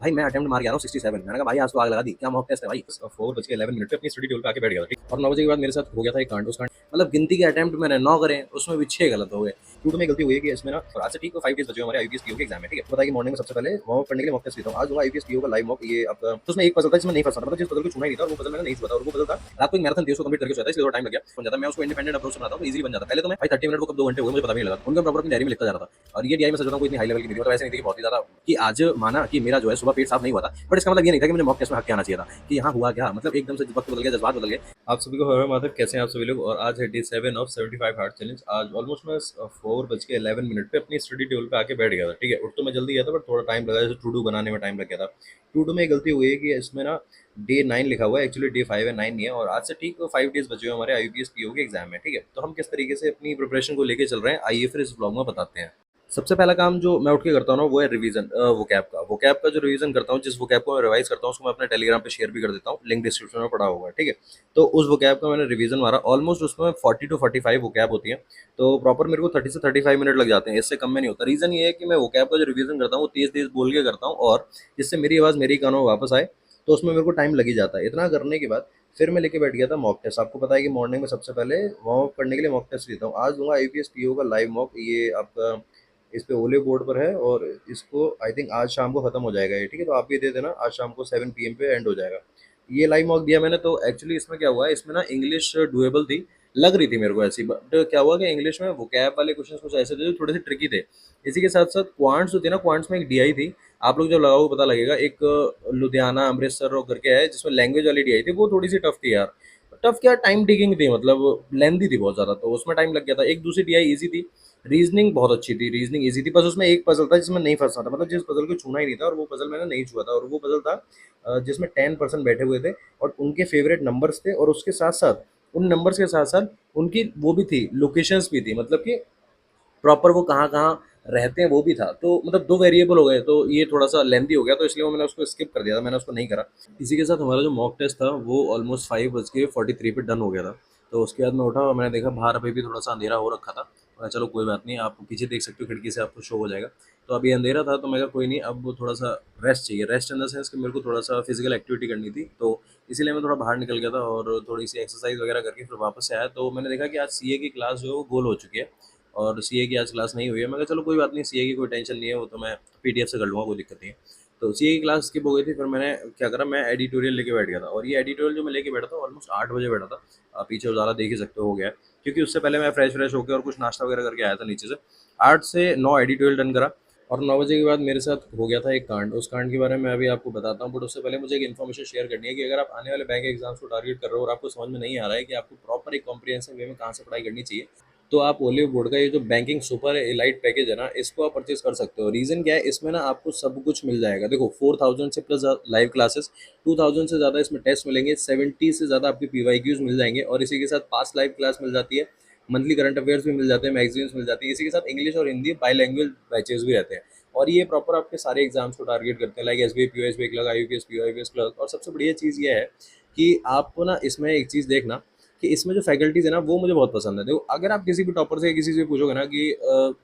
भाई मैं अटेम्प्ट मार के आ रहा हूँ 67। मैंने कहा भाई आज तो आग लगा दी, क्या मॉक टेस्ट है भाई। 4:11 पे अपनी स्टडी टेबल पे आके बैठ गया था, ठीक। और 9 बजे के बाद मेरे साथ हो गया था एक कांड। उस कांड मतलब गिनती के अटेम्प्ट मैंने 9 करे, उसमें भी 6 गलत हो गए। टूट में गलती हुई है कि इसमें ना, और आज से ठीक 5 डेज बचे हुए हमारे आईपीएस पीओ के एग्जाम है, ठीक है। पता है कि मॉर्निंग में सबसे पहले वार्म अप करने के लिए मॉक टेस्ट लेता हूँ। आज दूंगा आईपीएस पीओ का लाइव मॉक। ये आपका तो उसमें एक पजल था जिसमें नहीं फंसा था, मतलब जिस पजल को छूना ही नहीं था, और वो पजल मैंने नहीं छुआ था। और वो पजल था रात को एक मैराथन थी, उसको कंप्लीट करके सोया था, इसलिए थोड़ा टाइम लग गया। बन जाता मैं उसको इंडिपेंडेंट अप्रोच से बनाता हूँ तो इजीली बन जाता। पहले तो मैं भाई 30 मिनट को कब 2 घंटे हुए मुझे पता भी नहीं लगा, उनका प्रॉपर अपनी डायरी में लिखता जा रहा था। और ये डायरी में सच बताऊं कोई इतनी हाई लेवल की नहीं थी, मतलब ऐसे नहीं थी कि बहुत ही ज्यादा कि आज माना कि मेरा जो है सुबह पेट साफ नहीं हुआ था, बट इसका मतलब ये नहीं था कि मुझे मॉक टेस्ट में हक के आना चाहिए था कि यहाँ हुआ क्या, मतलब एकदम से वक्त बदल गया, जज्बात बदल गए। आप सभी को हर माधव, कैसे हैं आप सभी लोग। और आज है डे 7 ऑफ 75 हार्ड चैलेंज। आज ऑलमोस्ट मैं 4:11 पे अपनी स्टडी टेबल पे आके बैठ गया था, ठीक है। उठ तो मैं जल्दी गया था, बट थोड़ा टाइम लगा, जैसे टू डू बनाने में टाइम लग गया था। टू डू में गलती हुई है कि इसमें ना डे 9 लिखा हुआ है, एक्चुअली डे 5 है, 9 नहीं है। और आज से ठीक 5 डेज बचे हुए हमारे आईपीएस पीओ के एग्जाम में, ठीक है। तो हम किस तरीके से अपनी प्रिपरेशन को लेके चल रहे हैं, आइए फिर इस ब्लॉग में बताते हैं। सबसे पहला काम जो मैं उठ के करता हूँ ना, वो है रिवीजन। वोकैब का जो रिवीजन करता हूँ, जिस वोकैब को मैं रिवाइज करता हूँ उसको मैं अपने टेलीग्राम पे शेयर भी कर देता हूँ, लिंक डिस्क्रिप्शन में पड़ा होगा, ठीक है। तो उस वोकैब का मैंने रिवीजन मारा, ऑलमोस्ट उसमें 40 to 45 वोकैब होती है। तो प्रॉपर मेरे को 30 से 35 मिनट लग जाते हैं, इससे कम में नहीं होता। रीजन ये है कि मैं वोकैब का जो रिवीजन करता हूँ वो तेज तेज बोल के करता हूँ, और जिससे मेरी आवाज़ मेरी कानों में वापस आए, तो उसमें मेरे को टाइम लग ही जाता है। इतना करने के बाद फिर मैं लेके बैठ गया था मॉक टेस्ट। आपको पता है कि मॉर्निंग में सबसे पहले वार्म अप करने के लिए मॉक टेस्ट लेता हूँ। आज दूंगा आईपीएस पीओ का लाइव मॉक। ये आपका इस पे ओले बोर्ड पर है, और इसको आई थिंक आज शाम को खत्म हो जाएगा ये, ठीक है। तो आप भी दे देना, आज शाम को 7 PM पे एंड हो जाएगा। ये लाइव मॉक दिया मैंने, तो एक्चुअली इसमें क्या हुआ है, इसमें ना इंग्लिश डुएबल थी, लग रही थी मेरे को ऐसी, बट क्या हुआ कि इंग्लिश में वोकैब वाले क्वेश्चन कुछ ऐसे थे जो थोड़े से ट्रिकी थे। इसी के साथ साथ क्वांट्स होती है ना, क्वांट्स में एक डीआई थी। आप लोग जब लगाओगे पता लगेगा, एक लुधियाना अमृतसर और करके है जिसमें लैंग्वेज वाली डीआई थी, वो थोड़ी सी टफ थी यार। टफ क्या, टाइम टेकिंग थी, मतलब लेंदी थी बहुत ज़्यादा, तो उसमें टाइम लग गया था। एक दूसरी डीआई इजी थी, रीजनिंग बहुत अच्छी थी, रीजनिंग इजी थी, बस उसमें एक पजल था जिसमें नहीं फंसना था, मतलब जिस पजल को छूना ही नहीं था, और वो पजल मैंने नहीं छुआ था। और वो पजल था जिसमें 10% बैठे हुए थे और उनके फेवरेट नंबर्स थे, और उसके साथ साथ उन नंबर्स के साथ साथ उनकी वो भी थी, लोकेशंस भी थी, मतलब कि प्रॉपर वो कहाँ कहाँ रहते हैं वो भी था। तो मतलब दो वेरिएबल हो गए, तो ये थोड़ा सा लेंदी हो गया, तो इसलिए वो मैंने उसको स्किप कर दिया था, मैंने उसको नहीं करा। इसी के साथ हमारा जो मॉक टेस्ट था वो ऑलमोस्ट 5:43 पे डन हो गया था। तो उसके बाद मैं उठा और मैंने देखा बाहर अभी भी थोड़ा सा अंधेरा हो रखा था। चलो कोई बात नहीं, आप पीछे देख सकते हो खिड़की से, आपको शो हो जाएगा। तो अभी अंधेरा था, तो मैं कहा कोई नहीं, अब वो थोड़ा सा रेस्ट चाहिए, रेस्ट इन द सेंस कि मेरे को थोड़ा सा फिजिकल एक्टिविटी करनी थी। तो इसीलिए मैं थोड़ा बाहर निकल गया था और थोड़ी सी एक्सरसाइज वगैरह करके फिर वापस से आया। तो मैंने देखा कि आज सीए की क्लास जो है वो गोल हो चुकी है, और सीए की आज क्लास नहीं हुई है। मैं कहा चलो कोई बात नहीं, सीए की कोई टेंशन नहीं है, वो तो मैं पीडीएफ से कर लूँगा, कोई दिक्कत नहीं है। तो सीए की क्लास स्किप हो गई थी, फिर मैंने क्या करा, मैं एडिटोरियल लेके बैठ गया था। और ये एडिटोरियल जो मैं लेके बैठा था ऑलमोस्ट 8 बजे बैठा था। आप पीछे उजाला देख ही सकते हो गया है, क्योंकि उससे पहले मैं फ्रेश फ्रेश होकर और कुछ नाश्ता वगैरह करके आया था नीचे से। 8 से 9 एडिटोरियल डन करा, और 9 बजे के बाद मेरे साथ हो गया था एक कांड। उस कांड के बारे में मैं अभी आपको बताता हूँ, बट उससे पहले मुझे एक इन्फॉर्मेशन शेयर करनी है कि अगर आप आने वाले बैंक एग्जाम्स को टारगेट कर रहे हो और आपको समझ में नहीं आ रहा है कि आपको प्रॉपर एक कॉम्प्रिहेंसिव वे में कहाँ से पढ़ाई करनी चाहिए, तो आप ओलिव बोर्ड का ये जो बैंकिंग सुपर एलाइट पैकेज है ना, इसको आप परचेज कर सकते हो। रीज़न क्या है, इसमें ना आपको सब कुछ मिल जाएगा। देखो 4000 से प्लस लाइव क्लासेस, 2000 से ज़्यादा इसमें टेस्ट मिलेंगे, 70 से ज़्यादा आपके पीवाईक्यूज मिल जाएंगे, और इसी के साथ पास लाइव क्लास मिल जाती है, मंथली करंट अफेयर्स भी मिल जाते हैं, मैगजीन्स मिल जाती है। इसी के साथ इंग्लिश और हिंदी बाईलैंग्वेज बैचेस भी रहते हैं। और ये प्रॉपर आपके सारे एग्जाम्स को टारगेट करते हैं, like S B P O, S B clerk, I U P S P O, I P S clerk. और सबसे बढ़िया चीज़ ये है कि आपको ना इसमें एक चीज़ देखना कि इसमें जो फैकल्टीज़ है ना, वो मुझे बहुत पसंद है। देखो अगर आप किसी भी टॉपर से किसी से पूछोगे ना कि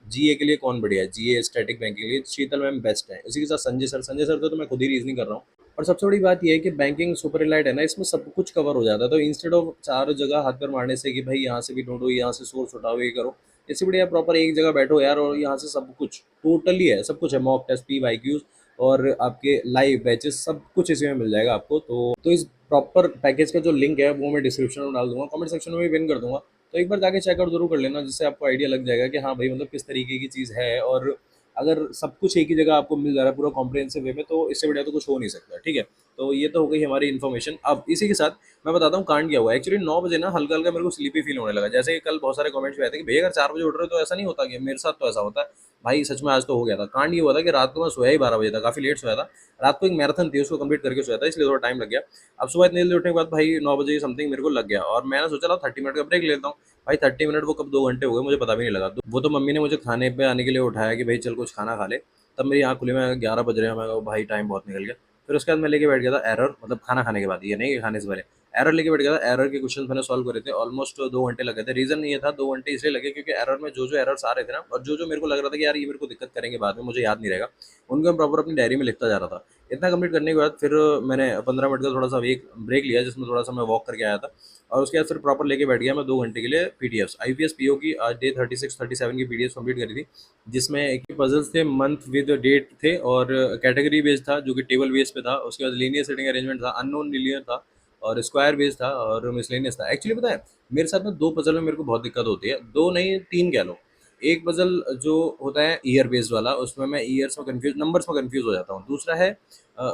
जीए के लिए कौन बढ़िया है, जीए स्टैटिक बैंकिंग के लिए शीतल मैम बेस्ट है। इसी के साथ संजय सर तो मैं खुद ही रीजनिंग कर रहा हूँ। और सबसे बड़ी बात यह है कि बैंकिंग सुपर एलाइट है ना, इसमें सब कुछ कवर हो जाता है। तो इंस्टेड ऑफ चार जगह हाथ पर मारने से कि भाई यहाँ से भी ढूंढो, यहाँ से सोर्स उठाओ, ये करो, इससे बढ़िया प्रॉपर एक जगह बैठो यार, और यहाँ से सब कुछ टोटली है, सब कुछ है, mock test, P Y Qs और आपके लाइव बैचेस, सब कुछ इसी में मिल जाएगा आपको। तो इस प्रॉपर पैकेज का जो लिंक है वो मैं डिस्क्रिप्शन में डाल दूंगा, कमेंट सेक्शन में भी पिन कर दूंगा। तो एक बार जाके चेकआउट जरूर कर लेना, जिससे आपको आइडिया लग जाएगा कि हाँ भाई मतलब किस तरीके की चीज़ है। और अगर सब कुछ एक ही जगह आपको मिल जा रहा है पूरा कॉम्प्रिहेंसिव वे में, तो इससे बढ़िया तो कुछ हो नहीं सकता, ठीक है। तो ये तो हो गई हमारी इन्फॉर्मेशन। अब इसी के साथ मैं बताता हूँ कांड क्या हुआ। एक्चुअली 9 बजे ना हल्का हल्का मेरे को स्लीपी फील होने लगा, जैसे कि कल बहुत सारे कमेंट्स में आए थे कि भैया अगर 4 बजे उठ रहे हो तो ऐसा नहीं होता, कि मेरे साथ तो ऐसा होता है। भाई सच में आज तो हो गया था। कांड ये हुआ था कि रात को मैं सोया ही 12 बजे था, काफ़ी लेट सोया था। रात को एक मैराथन थी, उसको कंप्लीट करके सोया था, इसलिए थोड़ा टाइम लग गया। अब सुबह इतनी जल्दी उठने के बाद भाई 9 बजे समथिंग मेरे को लग गया, और मैंने सोचा था 30 मिनट का ब्रेक लेता हूँ। भाई 30 मिनट वो कब 2 घंटे हो गए मुझे पता भी नहीं लगा। तो वो तो मम्मी ने मुझे खाने पे आने के लिए उठाया कि भाई चल कुछ खाना खा ले, तब मेरी आँख खुली, मैं 11 बज रहे हैं, मैं कहा भाई टाइम बहुत निकल गया। फिर उसके बाद मैं लेके बैठ गया था एरर, मतलब खाना खाने के बाद, ये नहीं कि खाने से पहले। एरर लेके बैठ गया था। एरर के क्वेश्चन मैंने सॉल्व करे थे, ऑलमोस्ट 2 घंटे लगे थे। रीजन ये था 2 घंटे इसलिए लगे क्योंकि एरर में जो जो एरर्स आ रहे थे ना, और जो जो मेरे को लग रहा था कि यार ये मेरे को दिक्कत करेंगे बाद में, मुझे याद नहीं रहेगा, उनको मैं प्रॉपर अपनी डायरी में लिखता जा रहा था। इतना कंप्लीट करने के बाद फिर मैंने 15 मिनट का थोड़ा सा एक ब्रेक लिया, जिसमें थोड़ा सा मैं वॉक करके आया था, और उसके बाद फिर प्रॉपर लेके बैठ गया मैं 2 घंटे के लिए पीडीएफ। आईपीएस पीओ की आज डे 36-37 की पीडीएफ कंप्लीट करी थी, जिसमें एक पजल्स थे, मंथ विद डेट थे, और कैटेगरी बेस्ड था जो कि टेबल बेस पे था। उसके बाद लीनियर सेटिंग अरेंजमेंट था, अननोन लीनियर था, और स्क्वायर बेस था, और मिसलेनियस था। एक्चुअली पता है मेरे साथ ना दो पजल में मेरे को बहुत दिक्कत होती है, दो नहीं तीन कह लो। एक पजल जो होता है ईयर बेस्ड वाला, उसमें मैं ईयर्स में कंफ्यूज, नंबर्स में कंफ्यूज हो जाता हूँ। दूसरा है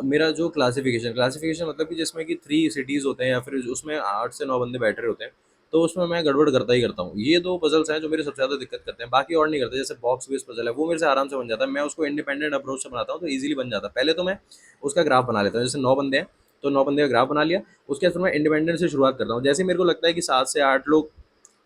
मेरा जो क्लासिफिकेशन, क्लासिफिकेशन मतलब कि जिसमें कि 3 सिटीज़ होते हैं, या फिर उसमें 8 से 9 बंदे बैठ रहे होते हैं, तो उसमें मैं गड़बड़ करता ही करता हूँ। ये दो पजल्स हैं जो मेरे सबसे ज़्यादा दिक्कत करते हैं, बाकी और नहीं करते। जैसे बॉक्स बेस्ड पजल है, वो मेरे से आराम से बन जाता है, मैं उसको इंडिपेंडेंट अप्रोच से बनाता हूँ तो ईजिली बन जाता है। पहले तो मैं उसका ग्राफ बना लेता हूँ, जैसे 9 बंदे हैं तो 9 बंदे का ग्राफ बना लिया। उसके बाद फिर मैं इंडिपेंडेंट से शुरुआत करता हूँ। जैसे ही मेरे को लगता है कि 7 से 8 लोग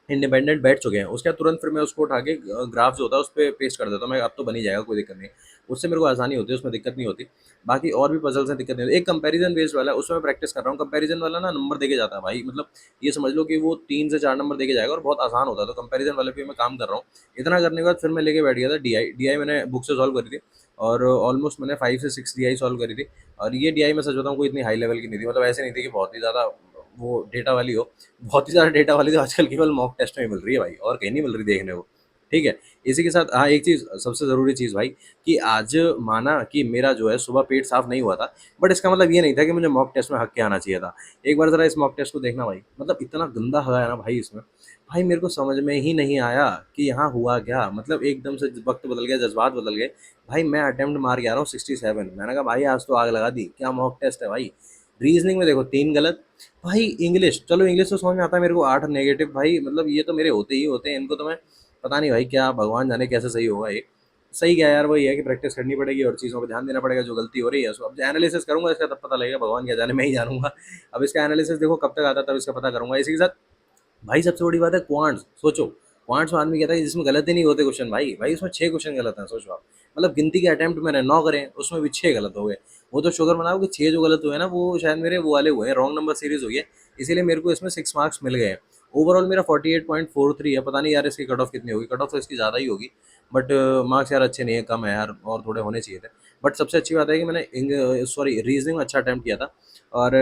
इंडिपेंडेंट बैठ चुके हैं, उसके बाद तुरंत फिर मैं उसको उठा के ग्राफ जो होता है उस पे पेस्ट कर देता हूँ। मैं अब तो बन ही जाएगा, कोई दिक्कत नहीं। उससे मेरे को आसानी होती है, उसमें दिक्कत नहीं होती। बाकी और भी पजल्स हैं, दिक्कत नहीं होती। एक कंपैरिजन बेस्ड वाला है, उसमें मैं प्रैक्टिस कर रहा हूँ। कंपैरिजन वाला ना नंबर देके जाता है भाई, मतलब ये समझ लो कि वो 3 से 4 नंबर देके जाएगा और बहुत आसान होता है। तो कंपैरिजन वाले पे मैं काम कर रहा हूँ। इतना करने के बाद फिर मैं लेके बैठ गया था डीआई। डीआई मैंने बुक से सॉल्व करी थी, और ऑलमोस्ट मैंने 5 से 6 डीआई सॉल्व करी थी। और ये डीआई मैं सच बताऊँ कोई इतनी हाई लेवल की नहीं थी, मतलब ऐसे नहीं थी कि बहुत ही ज़्यादा वो डेटा वाली हो। बहुत ही ज़्यादा डेटा वाली तो आजकल केवल मॉक टेस्ट में ही मिल रही है भाई, और कहीं नहीं मिल रही देखने को। ठीक है। इसी के साथ हाँ, एक चीज़ सबसे ज़रूरी चीज़ भाई, कि आज माना कि मेरा जो है सुबह पेट साफ नहीं हुआ था, बट इसका मतलब ये नहीं था कि मुझे मॉक टेस्ट में हक के आना चाहिए था। एक बार ज़रा इस मॉक टेस्ट को देखना भाई, मतलब इतना गंदा हवा है ना भाई इसमें। भाई मेरे को समझ में ही नहीं आया कि यहाँ हुआ क्या, मतलब एकदम से वक्त बदल गया, जज्बात बदल गए। भाई मैं अटेम्प्ट मार के आ रहा हूँ 67, मैंने कहा भाई आज तो आग लगा दी, क्या मॉक टेस्ट है भाई। रीजनिंग में देखो 3 गलत। भाई इंग्लिश, चलो इंग्लिश तो समझ में आता है मेरे को, 8 नेगेटिव। भाई मतलब ये तो मेरे होते ही होते हैं, इनको तो मैं पता नहीं भाई क्या, भगवान जाने कैसे सही होगा ये। सही क्या है यार, वही है कि प्रैक्टिस करनी पड़ेगी और चीज़ों पर ध्यान देना पड़ेगा, जो गलती हो रही है उसको अब एनालिसिस करूंगा इसका, तब पता लगेगा। भगवान क्या जाने, मैं ही जानूंगा। अब इसका एनालिसिस देखो कब तक आता है, तब इसका पता करूंगा। इसी के साथ भाई सबसे बड़ी बात है क्वांट्स। सोचो क्वांट्स में आदमी कहता है कि जिसमें गलत ही नहीं होते क्वेश्चन, भाई भाई उसमें 6 क्वेश्चन गलत हैं, सोचो आप। मतलब गिनती के अटेम्प्ट मैंने 9 करे, उसमें भी 6 गलत हो गए। वो तो शुगर मनाओ कि 6 जो गलत हुए ना, वो शायद मेरे वो वाले हुए हैं, रॉन्ग नंबर सीरीज हुई है, इसीलिए मेरे को इसमें 6 मार्क्स मिल गए हैं। ओवरऑल मेरा 48.43 है, पता नहीं यार इसकी कट ऑफ कितनी होगी, कट ऑफ तो इसकी ज़्यादा ही होगी। बट मार्क्स यार अच्छे नहीं है, कम है यार, और थोड़े होने चाहिए थे। बट सबसे अच्छी बात है कि मैंने सॉरी रीजनिंग में अच्छा अटैम्प्ट किया था। और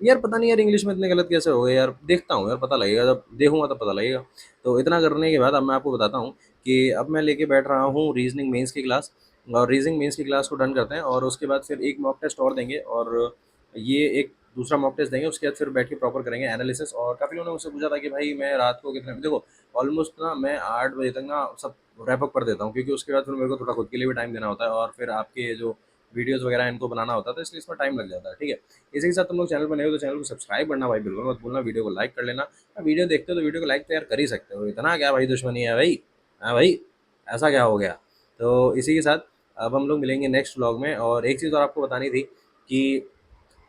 यार पता नहीं यार इंग्लिश में इतने गलत कैसे हो गए यार, देखता हूँ यार, पता लगेगा जब देखूंगा तब पता लगेगा। तो इतना करने के बाद अब मैं आपको बताता हूँ कि अब मैं लेके बैठ रहा हूँ रीजनिंग मेंस की क्लास। और रीजनिंग मेंस की क्लास को डन करते हैं, और उसके बाद फिर एक मॉक टेस्ट और देंगे, और ये एक दूसरा मॉक टेस्ट देंगे। उसके बाद फिर बैठ के प्रॉपर करेंगे एनालिसिस। और काफ़ी लोगों ने मुझसे पूछा था कि भाई मैं रात को कितने, देखो ऑलमोस्ट ना मैं 8 बजे तक ना सब रैप अप कर देता हूँ, क्योंकि उसके बाद फिर मेरे को थोड़ा खुद के लिए भी टाइम देना होता है, और फिर आपके जो वीडियोस वगैरह हैं, इनको बनाना होता है, तो इसलिए इसमें टाइम लग जाता है। ठीक है। इसी के साथ तुम लोग चैनल पर नए हो तो चैनल को सब्सक्राइब करना भाई, बिल्कुल मत भूलना। वीडियो को लाइक कर लेना। वीडियो देखते हो तो वीडियो को लाइक तो यार कर ही सकते हो, इतना क्या भाई दुश्मनी है भाई। हाँ भाई, ऐसा क्या हो गया। तो इसी के साथ अब हम लोग मिलेंगे नेक्स्ट व्लॉग में। और एक चीज़ और आपको बतानी थी कि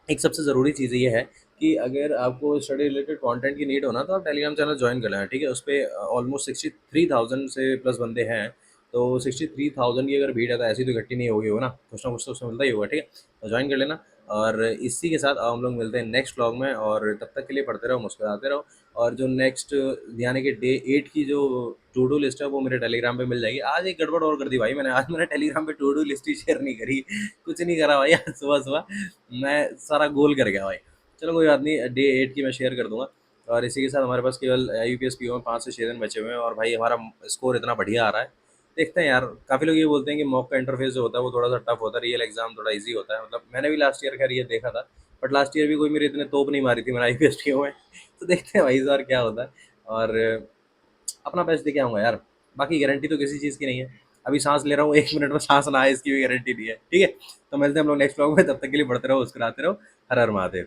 एक सबसे ज़रूरी चीज़ ये है कि अगर आपको स्टडी रिलेटेड कंटेंट की नीड हो ना, तो आप टेलीग्राम चैनल ज्वाइन कर लेना। ठीक है। उस पे ऑलमोस्ट 63,000 से प्लस बंदे हैं। तो 63,000 की अगर भीड़ है तो ऐसी तो इकट्ठी नहीं होगी हो ना, कुछ ना कुछ तो उसमें मिलता ही होगा। ठीक है। तो ज्वाइन कर लेना। और इसी के साथ अब हम लोग मिलते हैं नेक्स्ट व्लॉग में, और तब तक के लिए पढ़ते रहो, मुस्कुराते रहो। और जो नेक्स्ट यानी कि डे 8 की जो टू डू लिस्ट है वो मेरे टेलीग्राम पे मिल जाएगी। आज एक गड़बड़ और कर दी भाई मैंने, आज मैंने टेलीग्राम पे टू डू लिस्ट ही शेयर नहीं करी, कुछ नहीं करा भाई आज सुबह सुबह मैं सारा गोल कर गया भाई। चलो कोई बात नहीं, डे 8 की मैं शेयर कर दूंगा। और इसी के साथ हमारे पास केवल यूपीएस पीओ में 5 से 6 दिन बचे हुए हैं, और भाई हमारा स्कोर इतना बढ़िया आ रहा है। देखते हैं यार, काफ़ी लोग ये बोलते हैं कि मॉक का इंटरफेस जो होता है वो थोड़ा सा टफ होता है, रियल एग्जाम थोड़ा इजी होता है। मतलब मैंने भी लास्ट ईयर खैर ये देखा था, बट लास्ट ईयर भी कोई मेरी इतने तोप नहीं मारी थी मेरा आईपीएस पीओ में। तो देखते हैं भाई इस बार क्या होता है। और अपना बेस्ट दे के आऊँगा यार, बाकी गारंटी तो किसी चीज़ की नहीं है। अभी सांस ले रहा हूँ, 1 मिनट में सांस ना आए इसकी भी गारंटी नहीं है। ठीक है। तो मिलते हैं हम लोग नेक्स्ट व्लॉग में, तब तक के लिए बढ़ते रहो, मुस्कुराते रहो। हर हर महादेव।